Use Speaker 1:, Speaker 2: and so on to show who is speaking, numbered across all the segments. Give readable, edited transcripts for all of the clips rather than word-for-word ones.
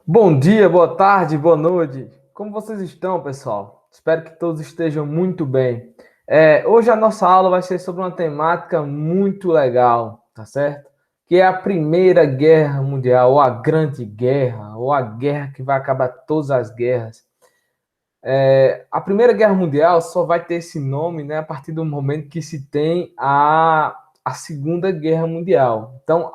Speaker 1: Bom dia, boa tarde, boa noite. Como vocês estão, pessoal? Espero que todos estejam muito bem. Hoje a nossa aula vai ser sobre uma temática muito legal, tá certo? Que é a Primeira Guerra Mundial, ou a Grande Guerra, ou a guerra que vai acabar todas as guerras. A Primeira Guerra Mundial só vai ter esse nome, né, a partir do momento que se tem a Segunda Guerra Mundial. Então,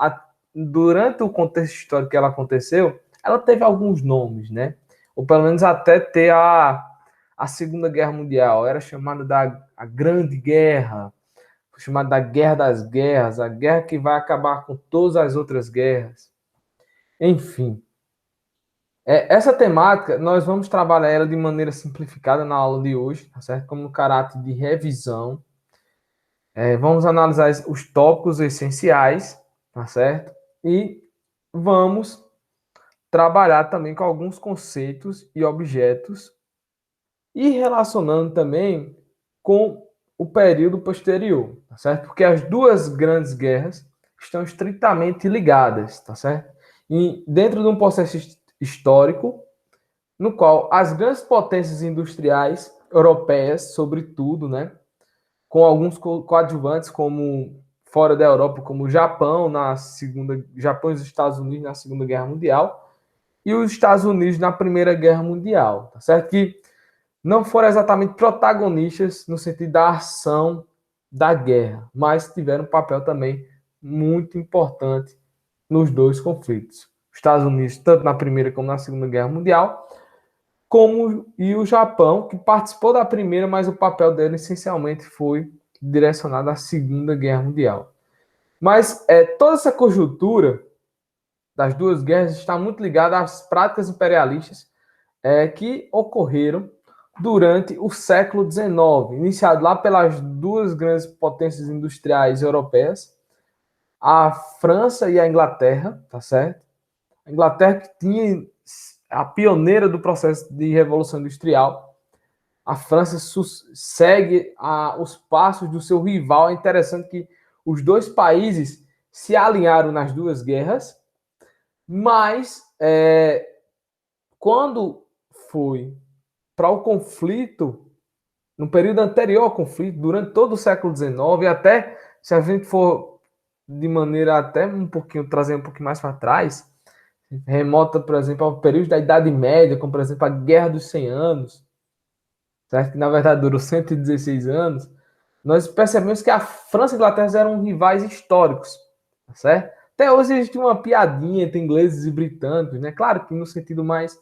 Speaker 1: durante o contexto histórico que ela aconteceu, ela teve alguns nomes, né? Ou pelo menos até ter a Segunda Guerra Mundial. Era chamada da a Grande Guerra, foi chamada da Guerra das Guerras, a guerra que vai acabar com todas as outras guerras. Enfim, essa temática, nós vamos trabalhar ela de maneira simplificada na aula de hoje, tá certo? Como no caráter de revisão. Vamos analisar os tópicos essenciais, tá certo? E vamos trabalhar também com alguns conceitos e objetos e relacionando também com o período posterior, tá certo? Porque as duas grandes guerras estão estritamente ligadas, tá certo? E dentro de um processo histórico no qual as grandes potências industriais europeias, sobretudo, né, com alguns coadjuvantes como fora da Europa, como o Japão Japão e os Estados Unidos na Segunda Guerra Mundial e os Estados Unidos na Primeira Guerra Mundial, tá certo? Que não foram exatamente protagonistas no sentido da ação da guerra, mas tiveram um papel também muito importante nos dois conflitos. Os Estados Unidos, tanto na Primeira como na Segunda Guerra Mundial, como e o Japão, que participou da primeira, mas o papel dele essencialmente foi direcionado à Segunda Guerra Mundial. Mas toda essa conjuntura das duas guerras está muito ligada às práticas imperialistas que ocorreram durante o século XIX, iniciado lá pelas duas grandes potências industriais europeias, a França e a Inglaterra, tá certo? A Inglaterra que tinha a pioneira do processo de revolução industrial. A França segue os passos do seu rival. É interessante que os dois países se alinharam nas duas guerras, mas quando foi para o conflito, no período anterior ao conflito, durante todo o século XIX, e até se a gente for de maneira até um pouquinho, trazer um pouquinho mais para trás, remota, por exemplo, ao período da Idade Média, como, por exemplo, a Guerra dos 100 Anos, certo? Que, na verdade, durou 116 anos, nós percebemos que a França e a Inglaterra eram rivais históricos, certo? Até hoje existe uma piadinha entre ingleses e britânicos, né? Claro que no sentido mais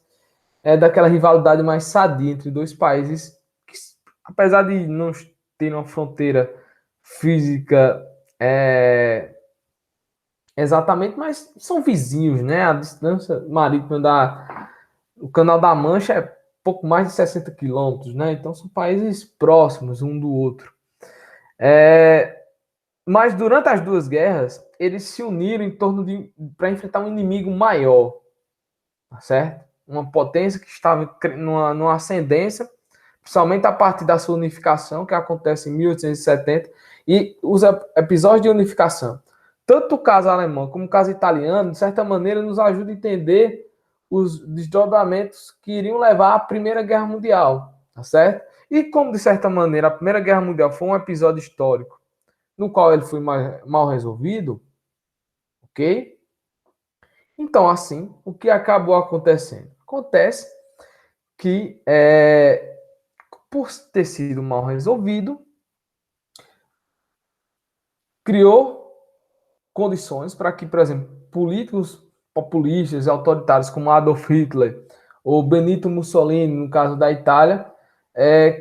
Speaker 1: daquela rivalidade mais sadia entre dois países que, apesar de não ter uma fronteira física exatamente, mas são vizinhos, né? A distância marítima o Canal da Mancha é pouco mais de 60 quilômetros, né? Então são países próximos um do outro. Mas durante as duas guerras, eles se uniram em torno para enfrentar um inimigo maior, tá certo? Uma potência que estava numa ascendência, principalmente a partir da sua unificação, que acontece em 1870, e os episódios de unificação, tanto o caso alemão como o caso italiano, de certa maneira, nos ajuda a entender os desdobramentos que iriam levar à Primeira Guerra Mundial, tá certo? E como, de certa maneira, a Primeira Guerra Mundial foi um episódio histórico no qual ele foi mal resolvido, ok? Então, assim, o que acabou acontecendo? Acontece que, por ter sido mal resolvido, criou condições para que, por exemplo, políticos populistas e autoritários como Adolf Hitler ou Benito Mussolini, no caso da Itália,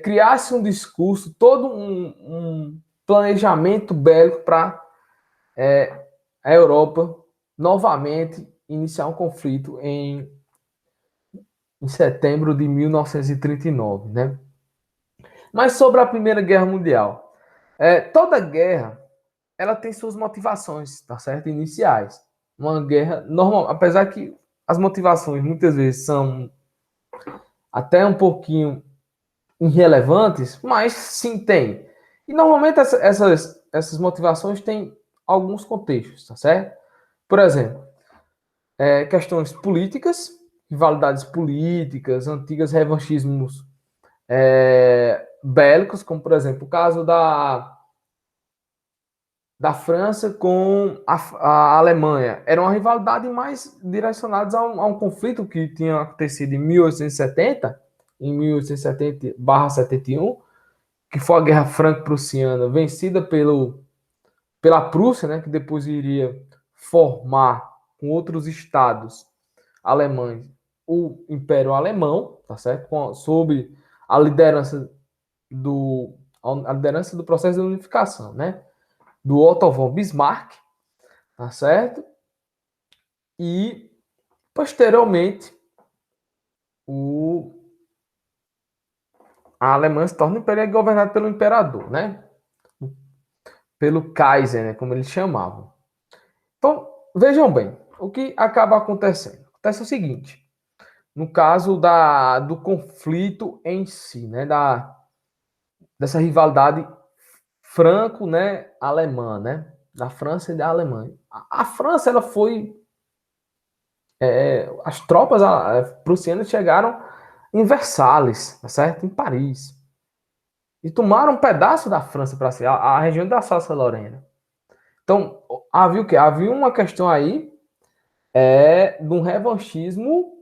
Speaker 1: criasse um discurso, todo um planejamento bélico para a Europa novamente iniciar um conflito em setembro de 1939, né? Mas sobre a Primeira Guerra Mundial, toda guerra ela tem suas motivações, tá certo? Iniciais. Uma guerra normal, apesar que as motivações muitas vezes são até um pouquinho irrelevantes, mas sim tem. E normalmente essas motivações têm alguns contextos, tá certo? Por exemplo, questões políticas, rivalidades políticas, antigos revanchismos bélicos, como, por exemplo, o caso da França com a Alemanha. Era uma rivalidade mais direcionada a um conflito que tinha acontecido em 1870, em 1870/71, que foi a Guerra Franco-Prussiana, vencida pela Prússia, né, que depois iria formar com outros estados alemães o Império Alemão, tá certo? Sob a liderança a liderança do processo de unificação, né? Do Otto von Bismarck, tá certo? E posteriormente a Alemanha se torna um império governado pelo imperador, né? Pelo Kaiser, né? Como eles chamavam. Então, vejam bem, o que acaba acontecendo? Acontece o seguinte, no caso do conflito em si, né? Dessa rivalidade franco, né? Alemã, né? Da França e da Alemanha. A França, ela foi as tropas prussianas chegaram em Versalhes, tá certo? Em Paris. E tomaram um pedaço da França para si, a região da Alsácia-Lorena. Então, havia o quê? Havia uma questão aí de um revanchismo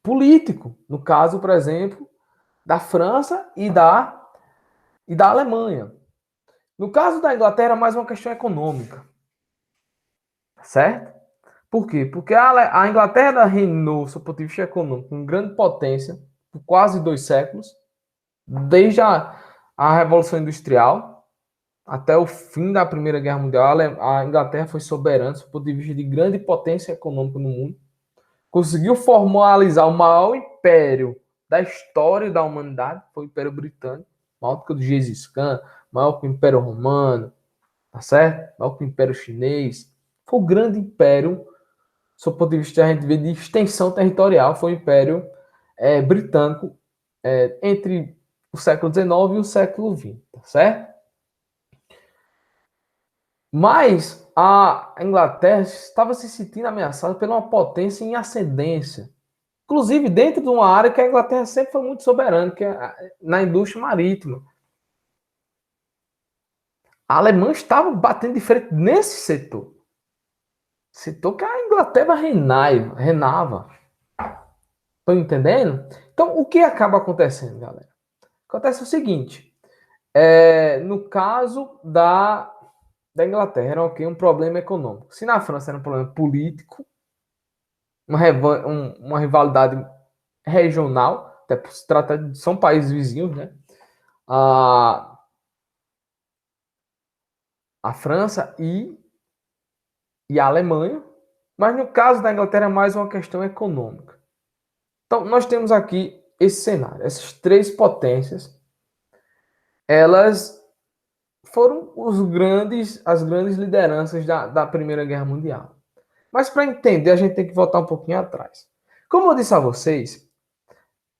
Speaker 1: político. No caso, por exemplo, da França e da Alemanha. No caso da Inglaterra, mais uma questão econômica. Certo? Por quê? Porque a Inglaterra reinou, do ponto de vista econômico, com grande potência por quase 2 séculos, desde a Revolução Industrial até o fim da Primeira Guerra Mundial. A Inglaterra foi soberana, do ponto de vista de grande potência econômica no mundo. Conseguiu formalizar o maior império da história da humanidade, foi o Império Britânico, maior do que o de Gengis Khan, maior que o Império Romano, tá certo? Maior que o Império Chinês. Foi o grande império, do ponto de vista a gente vê de extensão territorial, foi o Império Britânico entre o século XIX e o século XX, tá certo? Mas a Inglaterra estava se sentindo ameaçada por uma potência em ascendência. Inclusive dentro de uma área que a Inglaterra sempre foi muito soberana, que é na indústria marítima. A Alemanha estava batendo de frente nesse setor. Setor que a Inglaterra reinava. Estão entendendo? Então, o que acaba acontecendo, galera? Acontece o seguinte. No caso da Inglaterra, era um problema econômico. Se na França era um problema político, uma rivalidade regional, até por se tratar são países vizinhos, né? A França e a Alemanha, mas no caso da Inglaterra é mais uma questão econômica. Então, nós temos aqui esse cenário. Essas três potências, elas foram as grandes lideranças da Primeira Guerra Mundial. Mas para entender, a gente tem que voltar um pouquinho atrás. Como eu disse a vocês,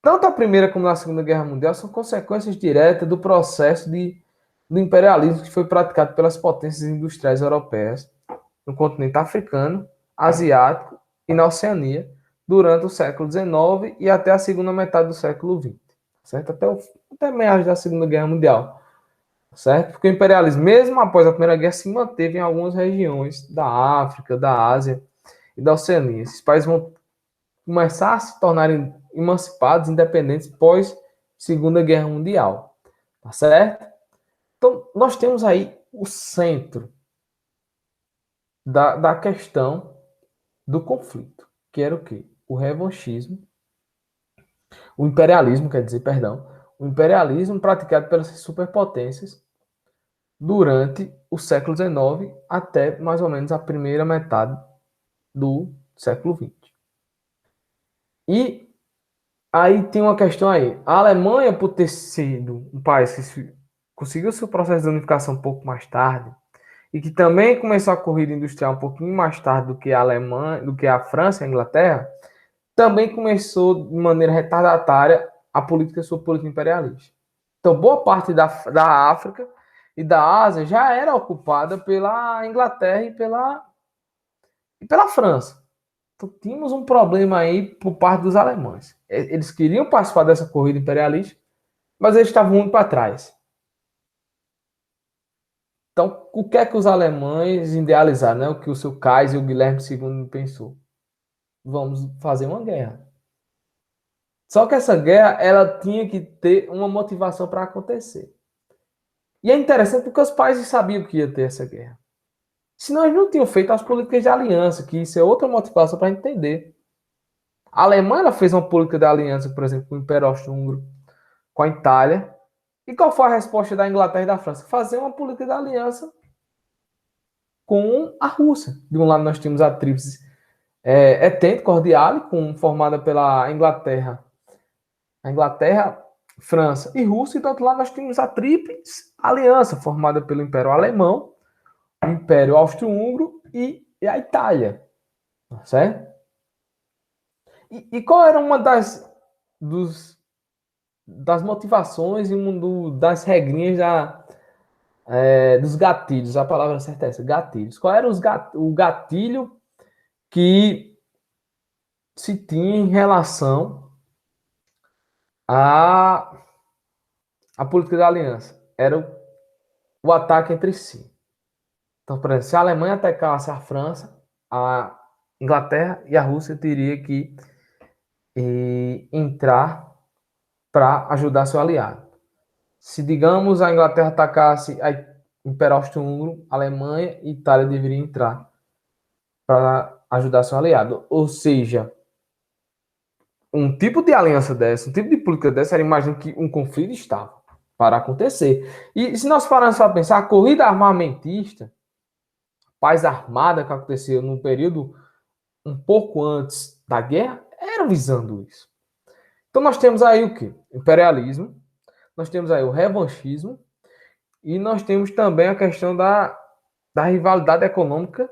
Speaker 1: tanto a Primeira como a Segunda Guerra Mundial são consequências diretas do processo do imperialismo que foi praticado pelas potências industriais europeias no continente africano, asiático e na Oceania durante o século XIX e até a segunda metade do século XX, certo? Até meados da Segunda Guerra Mundial, certo? Porque o imperialismo, mesmo após a Primeira Guerra, se manteve em algumas regiões da África, da Ásia e da Oceania. Esses países vão começar a se tornarem emancipados, independentes pós Segunda Guerra Mundial, tá certo? Então, nós temos aí o centro da questão do conflito, que era o quê? O revanchismo, o imperialismo, quer dizer, perdão, o imperialismo praticado pelas superpotências durante o século XIX até mais ou menos a primeira metade do século XX. E aí tem uma questão aí. A Alemanha, por ter sido um país que conseguiu seu processo de unificação um pouco mais tarde, e que também começou a corrida industrial um pouquinho mais tarde do que a Alemanha, do que a França e a Inglaterra, também começou de maneira retardatária sua política imperialista. Então, boa parte da África e da Ásia já era ocupada pela Inglaterra e pela França. Então, tínhamos um problema aí por parte dos alemães. Eles queriam participar dessa corrida imperialista, mas eles estavam muito para trás. Então, o que é que os alemães idealizaram, né? O que o seu Kaiser e o Guilherme II pensou? Vamos fazer uma guerra. Só que essa guerra, ela tinha que ter uma motivação para acontecer. E é interessante porque os países sabiam que ia ter essa guerra. Senão eles não tinham feito as políticas de aliança, que isso é outra motivação para entender. A Alemanha ela fez uma política de aliança, por exemplo, com o Império Austro-Húngaro, com a Itália. E qual foi a resposta da Inglaterra e da França? Fazer uma política de aliança com a Rússia. De um lado nós tínhamos a tríplice Entente Cordiale, formada pela Inglaterra, França e Rússia, e do outro lado nós tínhamos a Tríplice Aliança, formada pelo Império Alemão, o Império Austro-Húngaro e a Itália. Certo? E qual era uma das motivações e das regrinhas dos gatilhos? A palavra certa é essa, gatilhos. Qual era o gatilho que se tinha em relação a política da aliança? Era o ataque entre si. Então, por exemplo, se a Alemanha atacasse a França, a Inglaterra e a Rússia teria que entrar para ajudar seu aliado. Se, digamos, a Inglaterra atacasse a Império Austro-Húngaro, a Alemanha e a Itália deveriam entrar para ajudar seu aliado. Ou seja, um tipo de aliança dessa, um tipo de política dessa, era imaginar que um conflito estava para acontecer. E se nós pararmos para pensar, a corrida armamentista, paz armada que aconteceu num período um pouco antes da guerra, era visando isso. Então nós temos aí o quê? Imperialismo, nós temos aí o revanchismo e nós temos também a questão da rivalidade econômica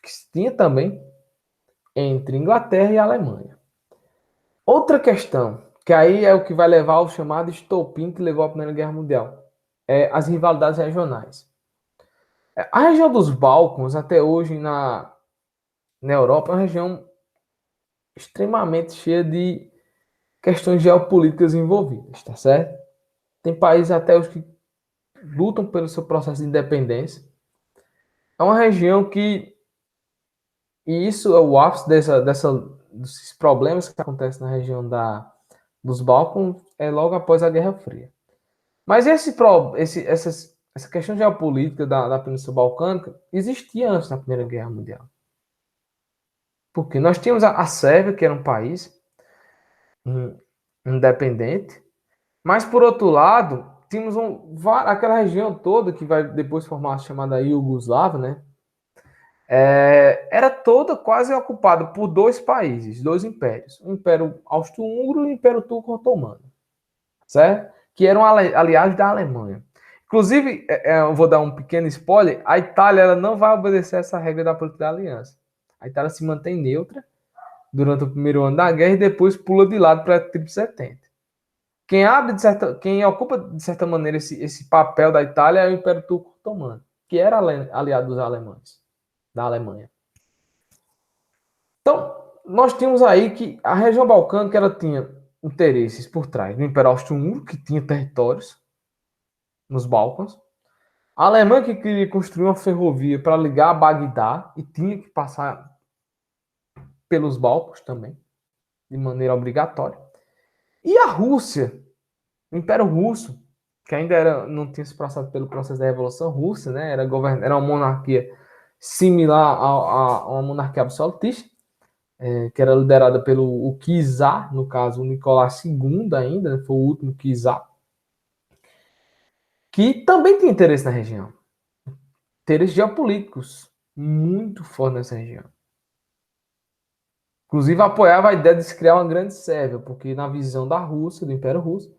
Speaker 1: que se tinha também entre Inglaterra e Alemanha. Outra questão, que aí é o que vai levar ao chamado estopim que levou à Primeira Guerra Mundial, é as rivalidades regionais. A região dos Balcãs, até hoje na Europa, é uma região extremamente cheia de questões geopolíticas envolvidas, tá certo? Tem países até os que lutam pelo seu processo de independência. É uma região que, e isso é o ápice desses problemas que acontecem na região dos Balcãs, é logo após a Guerra Fria. Mas essa questão geopolítica da Península Balcânica existia antes da Primeira Guerra Mundial. Porque nós tínhamos a Sérvia, que era um país independente, mas, por outro lado, tínhamos aquela região toda que vai depois formar a chamada Iugoslávia, né? Era toda quase ocupada por dois países, dois impérios. O Império Austro-Húngaro e o Império Turco-Otomano. Certo? Que eram aliados da Alemanha. Inclusive, eu vou dar um pequeno spoiler, a Itália ela não vai obedecer essa regra da política da aliança. A Itália se mantém neutra durante o primeiro ano da guerra e depois pula de lado para a Tríplice Entente. Quem ocupa, de certa maneira, esse papel da Itália é o Império Turco-Otomano, que era aliado dos alemães, da Alemanha. Então, nós tínhamos aí que a região balcânica ela tinha interesses por trás do Império Austro-Húngaro, que tinha territórios nos Balcãs. A Alemanha que queria construir uma ferrovia para ligar a Bagdá e tinha que passar pelos Balcãs também, de maneira obrigatória. E a Rússia, o Império Russo, que ainda não tinha se passado pelo processo da Revolução Russa, né? Era uma monarquia similar a uma monarquia absolutista, que era liderada pelo czar, no caso o Nicolás II ainda, né? Foi o último czar, que também tinha interesse na região. Interesses geopolíticos muito fortes nessa região. Inclusive apoiava a ideia de se criar uma grande Sérvia, porque na visão da Rússia, do Império Russo,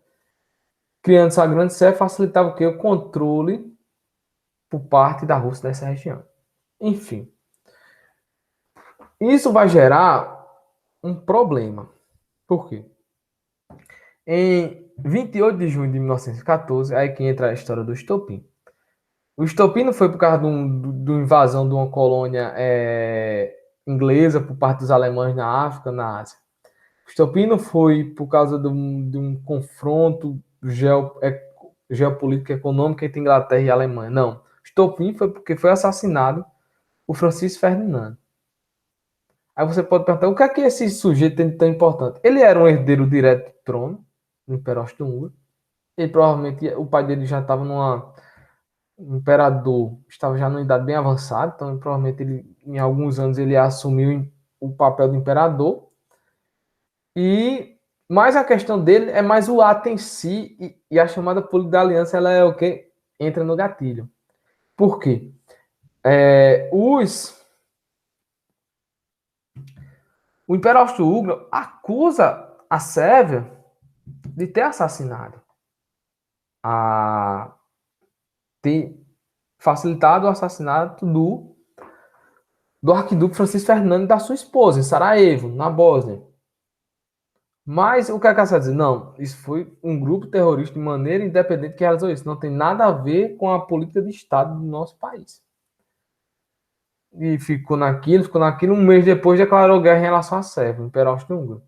Speaker 1: criando essa grande Sérvia facilitava o quê? O controle por parte da Rússia dessa região. Enfim. Isso vai gerar um problema. Por quê? Em 28 de junho de 1914, aí que entra a história do estopim. O estopim não foi por causa de uma invasão de uma colônia inglesa por parte dos alemães na África, na Ásia. O estopim não foi por causa de um confronto geopolítico e econômico entre Inglaterra e Alemanha. Não. O estopim foi porque foi assassinado o Francisco Ferdinando. Aí você pode perguntar, o que é que esse sujeito tem de tão importante? Ele era um herdeiro direto do trono, do Império Austro-Húngaro. Ele provavelmente, o pai dele já estava o imperador estava já numa idade bem avançada, então provavelmente em alguns anos ele assumiu o papel do imperador. E mais a questão dele é mais o ato em si e a chamada política da aliança, ela é o que entra no gatilho. Por quê? O Império Austro-Húngaro acusa a Sérvia de ter assassinado, a ter facilitado o assassinato do arquiduque Francisco Fernando e da sua esposa, em Sarajevo, na Bósnia. Mas o que a Caça diz? Não, isso foi um grupo terrorista de maneira independente que realizou isso. Não tem nada a ver com a política de Estado do nosso país. E ficou naquilo. Um mês depois declarou guerra em relação à Sérvia, o Império Austro-Húngaro.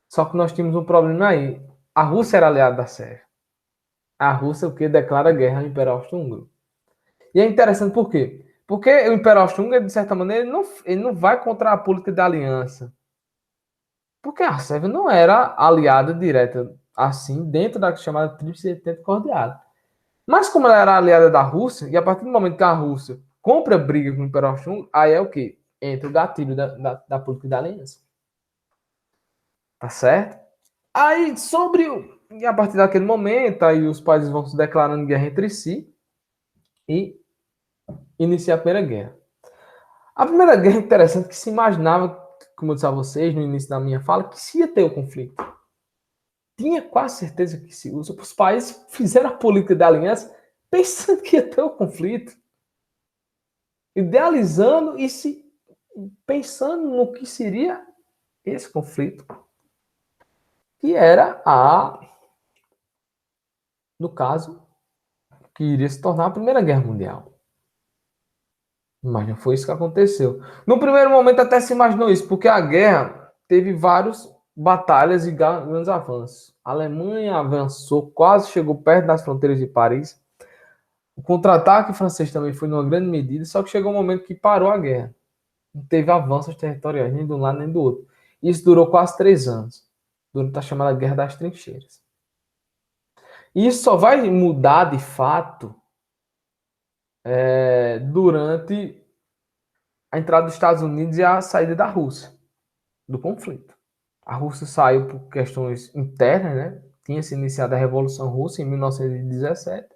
Speaker 1: Só que nós tínhamos um problema aí. A Rússia era aliada da Sérvia. A Rússia o que declara guerra ao Império Austro-Húngaro. E é interessante por quê? Porque o Império Austro-Húngaro, de certa maneira, ele não vai contra a política da aliança. Porque a Sérvia não era aliada direta assim dentro da chamada Tríplice Entente Cordial. Mas como ela era aliada da Rússia, e a partir do momento que a Rússia compra briga com o Império Austro-Húngaro, aí é o quê? Entra o gatilho da política da aliança. Tá certo? Aí, e a partir daquele momento, aí os países vão se declarando guerra entre si e inicia a Primeira Guerra. A Primeira Guerra é interessante que se imaginava, como eu disse a vocês no início da minha fala, que se ia ter o conflito. Tinha quase certeza que se usa. Os países fizeram a política da aliança pensando que ia ter o conflito. Idealizando e pensando no que seria esse conflito. Que era no caso, que iria se tornar a Primeira Guerra Mundial. Mas não foi isso que aconteceu. No primeiro momento até se imaginou isso, porque a guerra teve várias batalhas e grandes avanços. A Alemanha avançou, quase chegou perto das fronteiras de Paris. O contra-ataque francês também foi numa grande medida, só que chegou um momento que parou a guerra. Não teve avanços territoriais, nem de um lado nem do outro. Isso durou quase 3 anos, durante a chamada Guerra das Trincheiras. E isso só vai mudar de fato durante a entrada dos Estados Unidos e a saída da Rússia do conflito. A Rússia saiu por questões internas, né? Tinha se iniciado a Revolução Russa em 1917.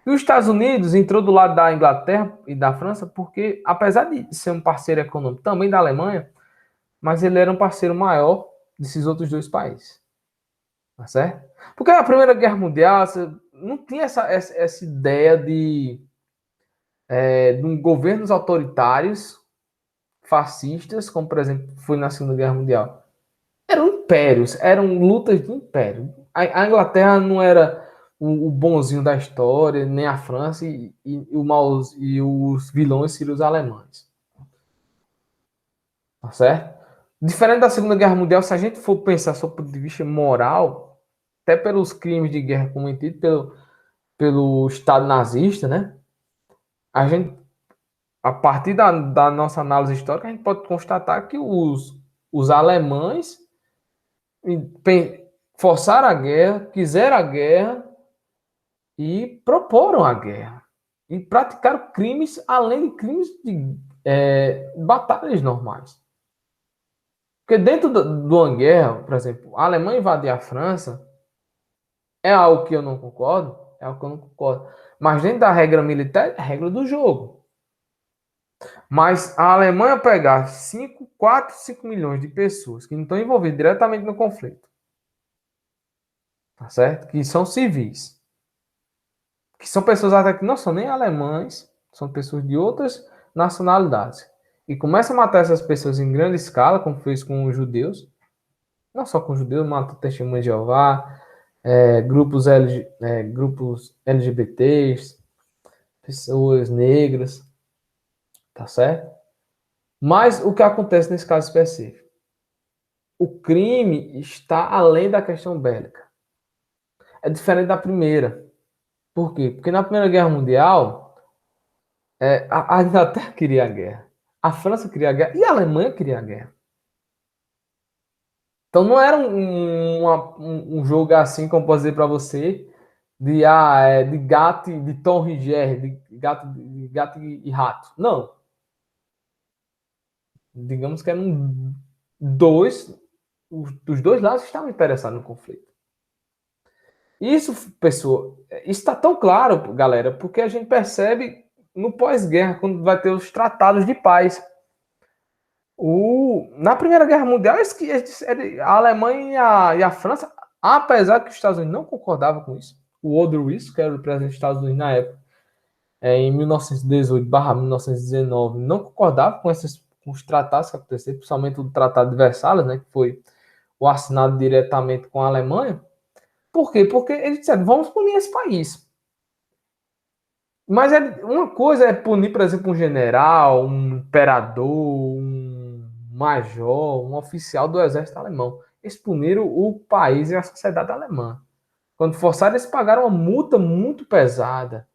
Speaker 1: E os Estados Unidos entrou do lado da Inglaterra e da França porque, apesar de ser um parceiro econômico também da Alemanha, mas ele era um parceiro maior desses outros dois países. Tá certo? Porque na Primeira Guerra Mundial não tinha essa ideia de um governos autoritários, fascistas, como por exemplo foi na Segunda Guerra Mundial. Eram impérios, eram lutas de império. A Inglaterra não era o bonzinho da história, nem a França, e os vilões seriam os alemães. Tá certo? Diferente da Segunda Guerra Mundial, se a gente for pensar sob o ponto de vista moral, até pelos crimes de guerra cometidos pelo Estado nazista, né? A gente, a partir da nossa análise histórica, a gente pode constatar que os alemães forçaram a guerra, quiseram a guerra e proporam a guerra. E praticaram crimes além de crimes de batalhas normais. Porque dentro de uma guerra, por exemplo, a Alemanha invadir a França é algo que eu não concordo, é algo que eu não concordo. Mas dentro da regra militar, é a regra do jogo. Mas a Alemanha pegar 4, 5 milhões de pessoas que não estão envolvidas diretamente no conflito, tá certo? Que são civis, que são pessoas até que não são nem alemães, são pessoas de outras nacionalidades. E começa a matar essas pessoas em grande escala, como fez com os judeus, não só com os judeus, matou testemunhas de Jeová, grupos LGBTs, pessoas negras, tá certo? Mas o que acontece nesse caso específico? O crime está além da questão bélica. É diferente da primeira. Por quê? Porque na Primeira Guerra Mundial, a Inglaterra queria a guerra, a França queria a guerra e a Alemanha queria a guerra. Então não era um jogo assim, como posso dizer para você, de gato, de Tom e Jerry, de gato e rato. Não. Digamos que eram dois, os dois lados estavam interessados no conflito. Isso, pessoa, isso está tão claro, galera, porque a gente percebe no pós-guerra, quando vai ter os tratados de paz. Na Primeira Guerra Mundial, a Alemanha e a França, apesar que os Estados Unidos não concordavam com isso, o Woodrow Wilson, que era o presidente dos Estados Unidos na época, em 1918/1919, não concordava com os tratados que aconteceram, principalmente o Tratado de Versalhes, né, que foi o assinado diretamente com a Alemanha. Por quê? Porque eles disseram, vamos punir esse país. Mas uma coisa é punir, por exemplo, um general, um imperador, um major, um oficial do exército alemão. Eles puniram o país e a sociedade alemã. Quando forçaram, eles pagaram uma multa muito pesada.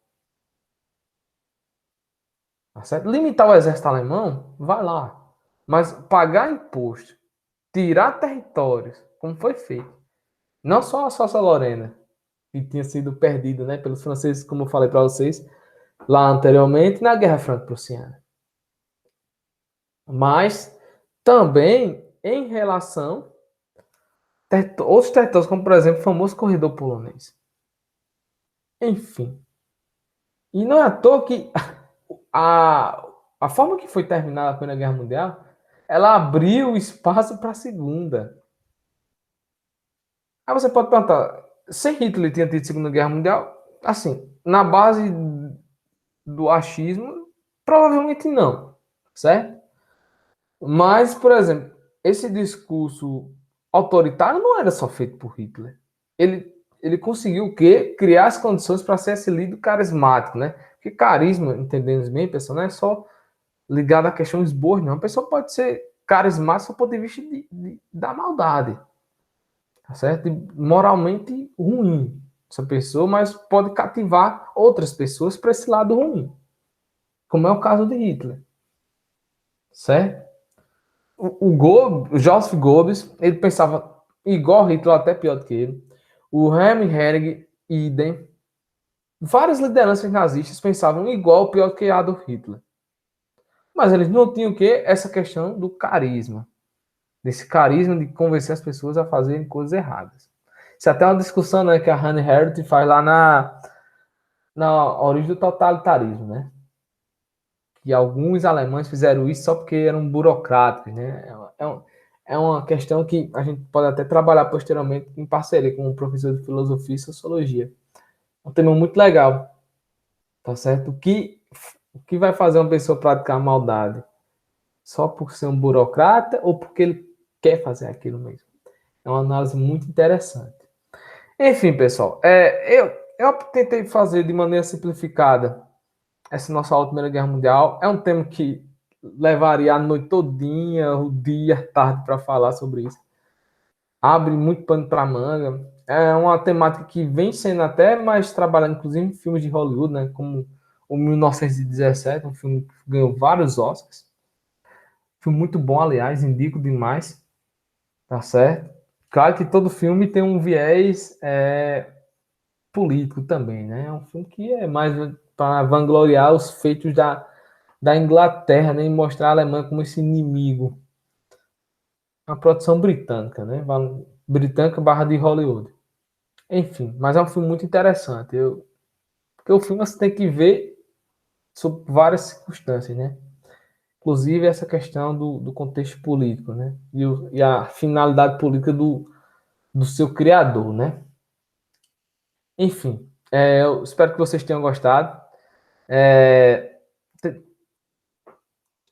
Speaker 1: Tá certo? Limitar o exército alemão, vai lá. Mas pagar imposto, tirar territórios, como foi feito. Não só a Salsa Lorena, que tinha sido perdida, né, pelos franceses, como eu falei para vocês lá anteriormente, na Guerra Franco-Prussiana. Mas também em relação a outros territórios, como por exemplo o famoso corredor polonês. Enfim. E não é à toa que a, a forma que foi terminada a Primeira Guerra Mundial, ela abriu espaço para a Segunda. Aí você pode perguntar, se Hitler tinha tido Segunda Guerra Mundial, assim, na base do achismo, provavelmente não, certo? Mas, por exemplo, esse discurso autoritário não era só feito por Hitler. Ele conseguiu o quê? Criar as condições para ser esse líder carismático, né? Porque carisma, entendemos bem, pessoal, não é só ligado à questão esborro, não. A pessoa pode ser carismática do ponto de vista da maldade, tá certo? E moralmente ruim essa pessoa, mas pode cativar outras pessoas para esse lado ruim, como é o caso de Hitler, certo? O Joseph Goebbels, ele pensava igual Hitler, até pior do que ele. O Hermann Göring, idem. Várias lideranças nazistas pensavam igual, pior do que Adolf Hitler. Mas eles não tinham o quê? Essa questão do carisma. Desse carisma de convencer as pessoas a fazerem coisas erradas. Isso é até uma discussão, né, que a Hannah Arendt faz lá na origem do totalitarismo, né? Que alguns alemães fizeram isso só porque eram burocráticos, né? É uma questão que a gente pode até trabalhar posteriormente em parceria com um professor de filosofia e sociologia. É um tema muito legal, tá certo? O que vai fazer uma pessoa praticar maldade? Só por ser um burocrata ou porque ele quer fazer aquilo mesmo? É uma análise muito interessante. Enfim, pessoal, eu tentei fazer de maneira simplificada essa nossa aula da Primeira Guerra Mundial. É um tema que levaria a noite todinha, o dia, a tarde para falar sobre isso. Abre muito pano para manga. É uma temática que vem sendo até mais trabalhada, inclusive em filmes de Hollywood, né? Como o 1917, um filme que ganhou vários Oscars. Filme muito bom, aliás, indico demais, tá certo? Claro que todo filme tem um viés político também, né? É um filme que é mais para vangloriar os feitos da Inglaterra, né? E mostrar a Alemanha como esse inimigo. Uma produção britânica, né? Britânica barra de Hollywood. Enfim, mas é um filme muito interessante. Porque o filme você tem que ver sob várias circunstâncias, né? Inclusive essa questão do contexto político, né? E a finalidade política do seu criador, né? Enfim, eu espero que vocês tenham gostado. É,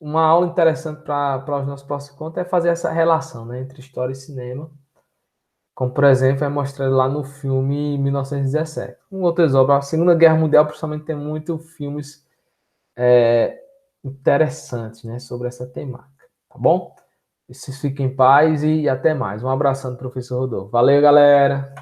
Speaker 1: uma aula interessante para os nossos próximos contos é fazer essa relação, né, entre história e cinema. como por exemplo é mostrado lá no filme 1917. Outras obras, a Segunda Guerra Mundial, principalmente, tem muitos filmes interessantes, né, sobre essa temática, tá bom? Vocês fiquem em paz e até mais. Um abração do professor Rodolfo. Valeu, galera!